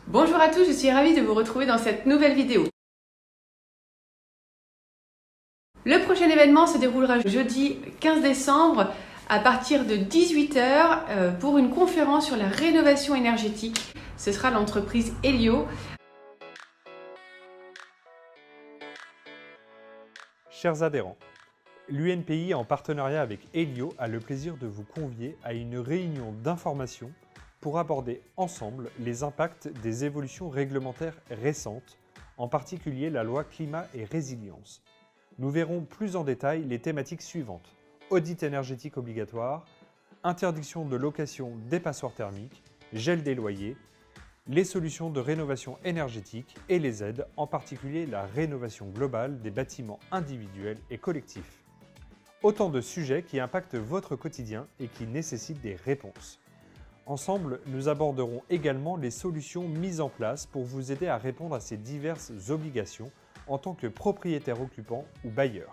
Bonjour à tous, je suis ravie de vous retrouver dans cette nouvelle vidéo. Le prochain événement se déroulera jeudi 15 décembre à partir de 18 h pour une conférence sur la rénovation énergétique. Ce sera l'entreprise Elio. Chers adhérents, l'UNPI en partenariat avec Elio a le plaisir de vous convier à une réunion d'information pour aborder ensemble les impacts des évolutions réglementaires récentes, en particulier la loi Climat et Résilience. Nous verrons plus en détail les thématiques suivantes: audit énergétique obligatoire, interdiction de location des passoires thermiques, gel des loyers, les solutions de rénovation énergétique et les aides, en particulier la rénovation globale des bâtiments individuels et collectifs. Autant de sujets qui impactent votre quotidien et qui nécessitent des réponses. Ensemble, nous aborderons également les solutions mises en place pour vous aider à répondre à ces diverses obligations en tant que propriétaire occupant ou bailleur.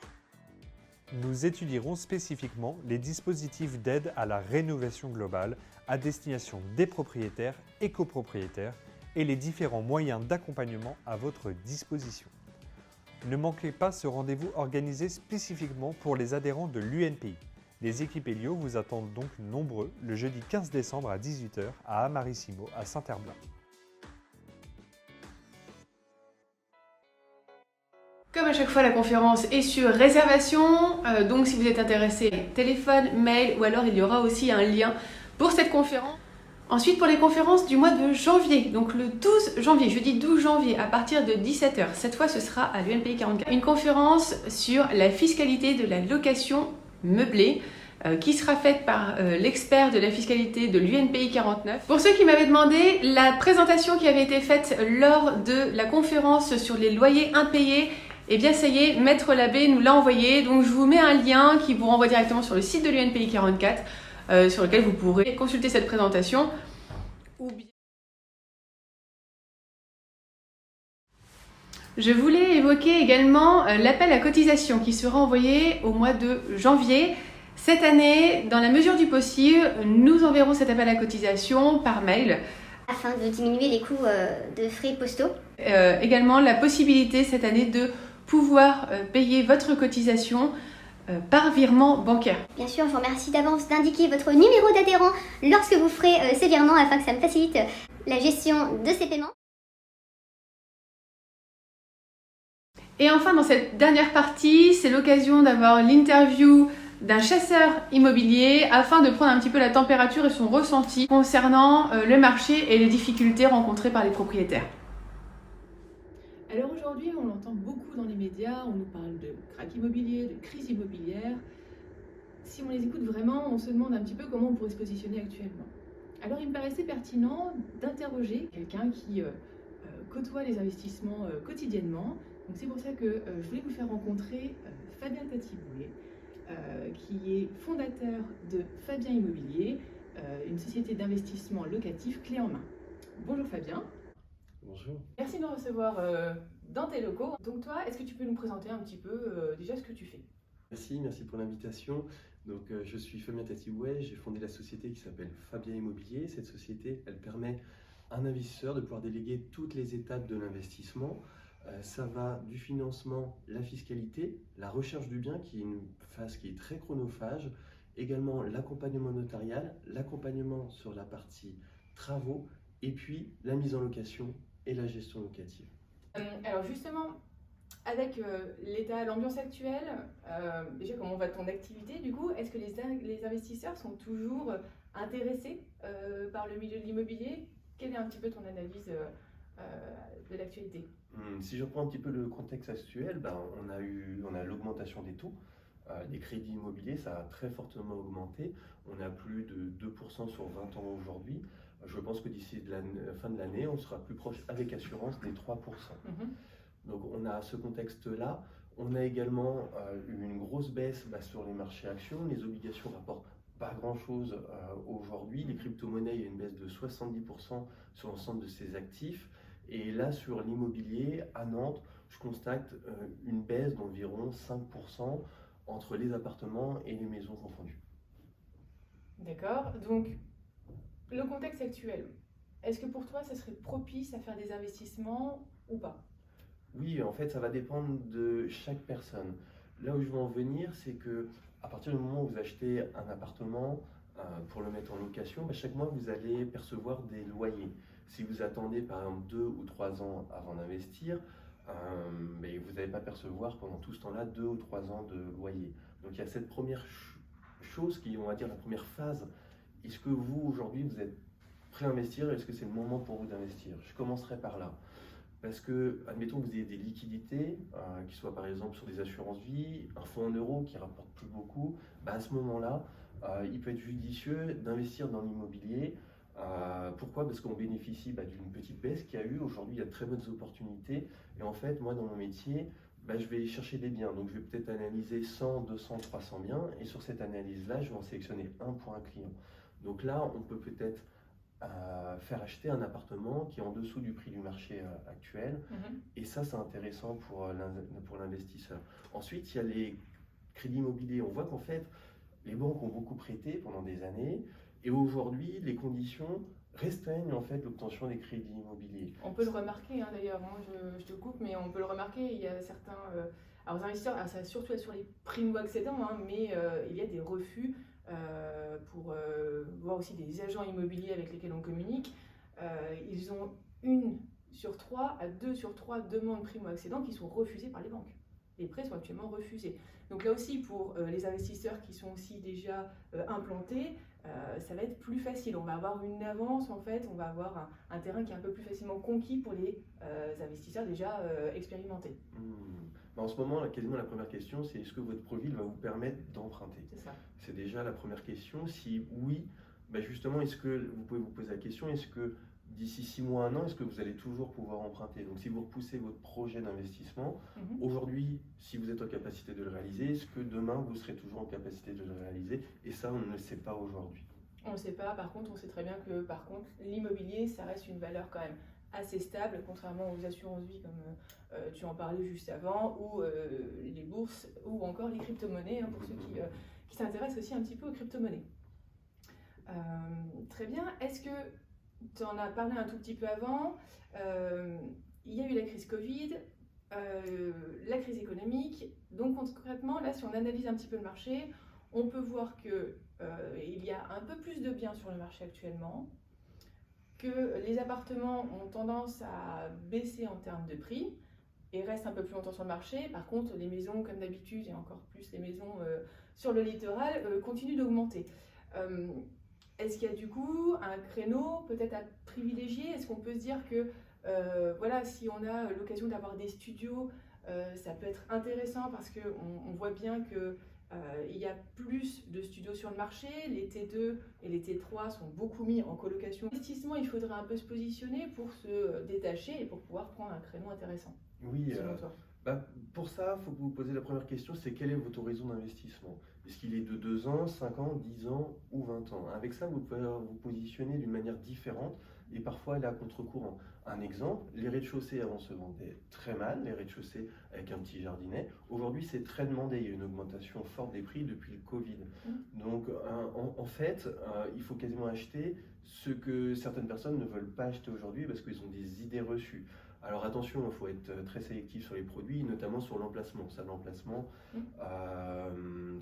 Nous étudierons spécifiquement les dispositifs d'aide à la rénovation globale à destination des propriétaires et copropriétaires et les différents moyens d'accompagnement à votre disposition. Ne manquez pas ce rendez-vous organisé spécifiquement pour les adhérents de l'UNPI. Les équipes Elio vous attendent donc nombreux le jeudi 15 décembre à 18 h à Amarissimo à Saint-Herblain. Comme à chaque fois, la conférence est sur réservation, donc si vous êtes intéressé, téléphone, mail ou alors il y aura aussi un lien pour cette conférence. Ensuite, pour les conférences du mois de janvier, donc le 12 janvier, jeudi 12 janvier, à partir de 17 h, cette fois ce sera à l'UNPI 44, une conférence sur la fiscalité de la location meublée, qui sera faite par l'expert de la fiscalité de l'UNPI 49. Pour ceux qui m'avaient demandé, la présentation qui avait été faite lors de la conférence sur les loyers impayés, eh bien ça y est, Maître Labbé nous l'a envoyé, donc je vous mets un lien qui vous renvoie directement sur le site de l'UNPI 44, sur lequel vous pourrez consulter cette présentation. Je voulais évoquer également l'appel à cotisation qui sera envoyé au mois de janvier. Cette année, dans la mesure du possible, nous enverrons cet appel à cotisation par mail. Afin de diminuer les coûts de frais postaux. Également la possibilité cette année de pouvoir payer votre cotisation par virement bancaire. Bien sûr, je vous remercie d'avance d'indiquer votre numéro d'adhérent lorsque vous ferez ces virements afin que ça me facilite la gestion de ces paiements. Et enfin, dans cette dernière partie, c'est l'occasion d'avoir l'interview d'un chasseur immobilier afin de prendre un petit peu la température et son ressenti concernant le marché et les difficultés rencontrées par les propriétaires. Alors aujourd'hui, on l'entend beaucoup dans les médias, on nous parle de krach immobilier, de crise immobilière. Si on les écoute vraiment, on se demande un petit peu comment on pourrait se positionner actuellement. Alors il me paraissait pertinent d'interroger quelqu'un qui côtoie les investissements quotidiennement. Donc c'est pour ça que je voulais vous faire rencontrer Fabien Tatiboulet, qui est fondateur de Fabien Immobilier, une société d'investissement locatif clé en main. Bonjour Fabien. Bonjour. Merci de nous recevoir dans tes locaux. Donc toi, est-ce que tu peux nous présenter un petit peu déjà ce que tu fais? Merci pour l'invitation. Donc je suis Fabien Tatiboulet, j'ai fondé la société qui s'appelle Fabien Immobilier. Cette société, elle permet à un investisseur de pouvoir déléguer toutes les étapes de l'investissement. Ça va du financement, la fiscalité, la recherche du bien qui est une phase qui est très chronophage, également l'accompagnement notarial, l'accompagnement sur la partie travaux et puis la mise en location et la gestion locative. Alors justement, avec l'ambiance actuelle, déjà comment va ton activité du coup? Est-ce que les investisseurs sont toujours intéressés par le milieu de l'immobilier? Quelle est un petit peu ton analyse de l'actualité? Si je reprends un petit peu le contexte actuel, on a l'augmentation des taux. Les crédits immobiliers, ça a très fortement augmenté. On a plus de 2% sur 20 ans aujourd'hui. Je pense que d'ici la fin de l'année, on sera plus proche avec assurance des 3%. Donc on a ce contexte-là. On a également une grosse baisse sur les marchés actions. Les obligations rapportent pas grand-chose aujourd'hui. Les crypto-monnaies, il y a une baisse de 70% sur l'ensemble de ces actifs. Et là, sur l'immobilier, à Nantes, je constate une baisse d'environ 5% entre les appartements et les maisons confondues. D'accord. Donc, le contexte actuel, Est-ce que pour toi, ça serait propice à faire des investissements ou pas? Oui, en fait, ça va dépendre de chaque personne. Là où je veux en venir, c'est que à partir du moment où vous achetez un appartement pour le mettre en location, chaque mois, vous allez percevoir des loyers. Si vous attendez par exemple 2 ou 3 ans avant d'investir, mais vous n'allez pas percevoir pendant tout ce temps-là 2 ou 3 ans de loyer. Donc il y a cette première chose qui est, on va dire, la première phase. Est-ce que vous, aujourd'hui, vous êtes prêt à investir? Est-ce que c'est le moment pour vous d'investir? Je commencerai par là. Parce que, admettons que vous ayez des liquidités, qui soient par exemple sur des assurances-vie, un fonds en euros qui ne rapporte plus beaucoup, à ce moment-là, il peut être judicieux d'investir dans l'immobilier. Pourquoi? Parce qu'on bénéficie d'une petite baisse qu'il y a eu. Aujourd'hui, il y a de très bonnes opportunités. Et en fait, moi, dans mon métier, je vais chercher des biens. Donc, je vais peut-être analyser 100, 200, 300 biens. Et sur cette analyse-là, je vais en sélectionner un pour un client. Donc là, on peut peut-être faire acheter un appartement qui est en dessous du prix du marché actuel. Et ça, c'est intéressant pour l'investisseur. Ensuite, il y a les crédits immobiliers. On voit qu'en fait, les banques ont beaucoup prêté pendant des années. Et aujourd'hui, les conditions restreignent en fait l'obtention des crédits immobiliers. On peut le remarquer, d'ailleurs, moi je te coupe, mais on peut le remarquer, il y a certains alors les investisseurs, ça va surtout être sur les primo-accédants, mais il y a des refus pour voir aussi des agents immobiliers avec lesquels on communique. Ils ont 1 sur 3 à 2 sur 3 demandes primo-accédants qui sont refusées par les banques. Les prêts sont actuellement refusés. Donc là aussi, pour les investisseurs qui sont aussi déjà implantés, ça va être plus facile. On va avoir une avance, en fait, on va avoir un terrain qui est un peu plus facilement conquis pour les investisseurs déjà expérimentés. En ce moment, quasiment la première question, c'est est-ce que votre profil va vous permettre d'emprunter? C'est ça. C'est déjà la première question. Si oui, justement, est-ce que vous pouvez vous poser la question, est-ce que d'ici 6 mois, 1 an, est-ce que vous allez toujours pouvoir emprunter? Donc si vous repoussez votre projet d'investissement, aujourd'hui, si vous êtes en capacité de le réaliser, est-ce que demain, vous serez toujours en capacité de le réaliser? Et ça, on ne le sait pas aujourd'hui. On ne le sait pas. Par contre, on sait très bien que l'immobilier, ça reste une valeur quand même assez stable, contrairement aux assurances-vie comme tu en parlais juste avant, ou les bourses, ou encore les crypto-monnaies, pour ceux qui s'intéressent aussi un petit peu aux crypto-monnaies. Très bien. Est-ce que tu en as parlé un tout petit peu avant, il y a eu la crise Covid, la crise économique. Donc concrètement, là, si on analyse un petit peu le marché, on peut voir qu'il y a un peu plus de biens sur le marché actuellement, que les appartements ont tendance à baisser en termes de prix et restent un peu plus longtemps sur le marché. Par contre, les maisons, comme d'habitude, et encore plus les maisons sur le littoral, continuent d'augmenter. Est-ce qu'il y a du coup un créneau peut-être à privilégier? Est-ce qu'on peut se dire que voilà, si on a l'occasion d'avoir des studios, ça peut être intéressant parce qu'on voit bien que il y a plus de studios sur le marché, les T2 et les T3 sont beaucoup mis en colocation. Investissement, il faudrait un peu se positionner pour se détacher et pour pouvoir prendre un créneau intéressant. Oui, pour ça, il faut que vous vous posiez la première question, c'est quel est votre horizon d'investissement? Est-ce qu'il est de 2 ans, 5 ans, 10 ans ou 20 ans? Avec ça, vous pouvez vous positionner d'une manière différente et parfois aller à contre-courant. Un exemple, les rez-de-chaussée avant se vendaient très mal, les rez-de-chaussée avec un petit jardinet. Aujourd'hui, c'est très demandé, il y a une augmentation forte des prix depuis le Covid. Donc, en fait, il faut quasiment acheter ce que certaines personnes ne veulent pas acheter aujourd'hui parce qu'ils ont des idées reçues. Alors attention, il faut être très sélectif sur les produits, notamment sur l'emplacement. Ça, l'emplacement,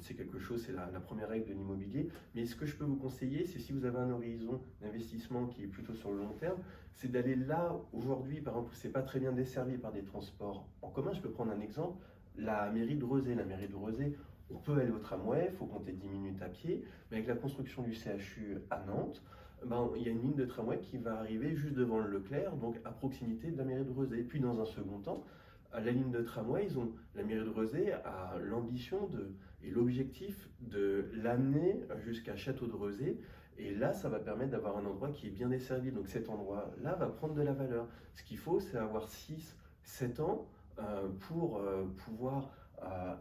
c'est quelque chose, c'est la première règle de l'immobilier. Mais ce que je peux vous conseiller, c'est si vous avez un horizon d'investissement qui est plutôt sur le long terme, c'est d'aller là, aujourd'hui, par exemple, c'est pas très bien desservi par des transports en commun. Je peux prendre un exemple, la mairie de Rezé. La mairie de Rezé, on peut aller au tramway, il faut compter 10 minutes à pied, mais avec la construction du CHU à Nantes, il y a une ligne de tramway qui va arriver juste devant le Leclerc, donc à proximité de la mairie de Rezé. Puis dans un second temps, la ligne de tramway, la mairie de Rezé a l'ambition et l'objectif de l'amener jusqu'à Château de Rezé. Et là, ça va permettre d'avoir un endroit qui est bien desservi. Donc cet endroit-là va prendre de la valeur. Ce qu'il faut, c'est avoir 6-7 ans pour pouvoir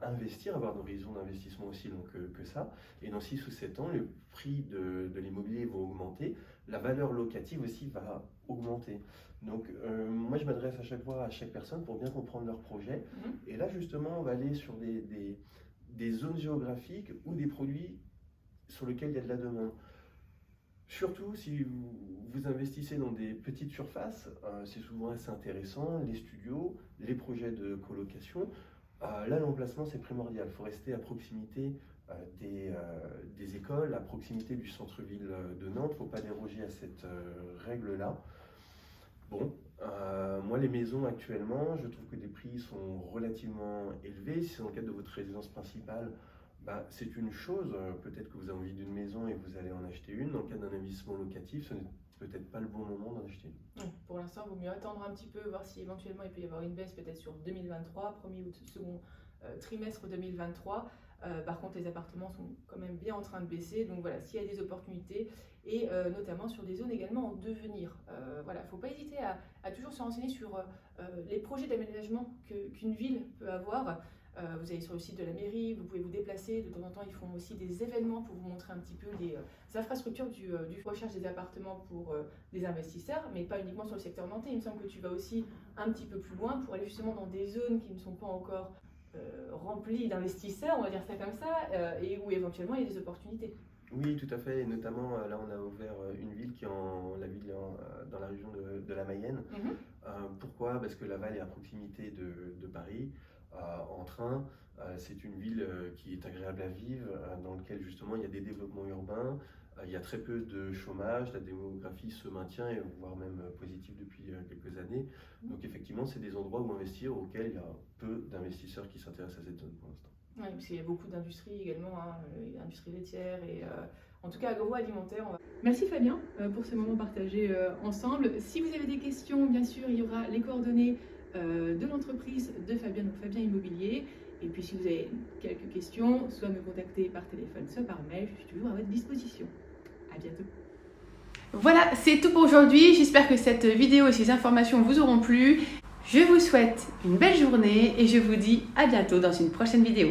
investir, avoir un horizon d'investissement aussi long que ça. Et dans 6 ou 7 ans, le prix de l'immobilier va augmenter, la valeur locative aussi va augmenter. Donc moi, je m'adresse à chaque fois à chaque personne pour bien comprendre leur projet. Et là, justement, on va aller sur des zones géographiques ou des produits sur lesquels il y a de la demande. Surtout si vous investissez dans des petites surfaces, c'est souvent assez intéressant, les studios, les projets de colocation. Là, l'emplacement, c'est primordial. Il faut rester à proximité des écoles, à proximité du centre-ville de Nantes. Il ne faut pas déroger à cette règle-là. Bon, moi, les maisons actuellement, je trouve que les prix sont relativement élevés. Si c'est dans le cadre de votre résidence principale, c'est une chose. Peut-être que vous avez envie d'une maison et vous allez en acheter une. Dans le cadre d'un investissement locatif, ce n'est peut-être pas le bon moment d'en acheter une. Pour l'instant, il vaut mieux attendre un petit peu, voir si éventuellement il peut y avoir une baisse peut-être sur 2023, premier ou second trimestre 2023. Par contre, les appartements sont quand même bien en train de baisser. Donc voilà, s'il y a des opportunités, et notamment sur des zones également en devenir. Voilà, il ne faut pas hésiter à toujours se renseigner sur les projets d'aménagement qu'une ville peut avoir. Vous allez sur le site de la mairie, vous pouvez vous déplacer, de temps en temps ils font aussi des événements pour vous montrer un petit peu les infrastructures du recherche des appartements pour des investisseurs, mais pas uniquement sur le secteur nantais. Il me semble que tu vas aussi un petit peu plus loin pour aller justement dans des zones qui ne sont pas encore remplies d'investisseurs, on va dire ça comme ça, et où éventuellement il y a des opportunités. Oui, tout à fait, et notamment là on a ouvert une ville qui est dans la région de la Mayenne. Pourquoi? Parce que Laval est à proximité de Paris. En train, c'est une ville qui est agréable à vivre, dans laquelle justement il y a des développements urbains, il y a très peu de chômage, la démographie se maintient, et voire même positive depuis quelques années. Donc effectivement, c'est des endroits où investir auxquels il y a peu d'investisseurs qui s'intéressent à cette zone pour l'instant. Oui, parce qu'il y a beaucoup d'industries également, industrie laitière et en tout cas agroalimentaire. Merci Fabien pour ce moment partagé ensemble. Si vous avez des questions, bien sûr, il y aura les coordonnées de l'entreprise de Fabien, donc Fabien Immobilier. Et puis si vous avez quelques questions, soit me contacter par téléphone, soit par mail, je suis toujours à votre disposition. À bientôt. Voilà, c'est tout pour aujourd'hui. J'espère que cette vidéo et ces informations vous auront plu. Je vous souhaite une belle journée et je vous dis à bientôt dans une prochaine vidéo.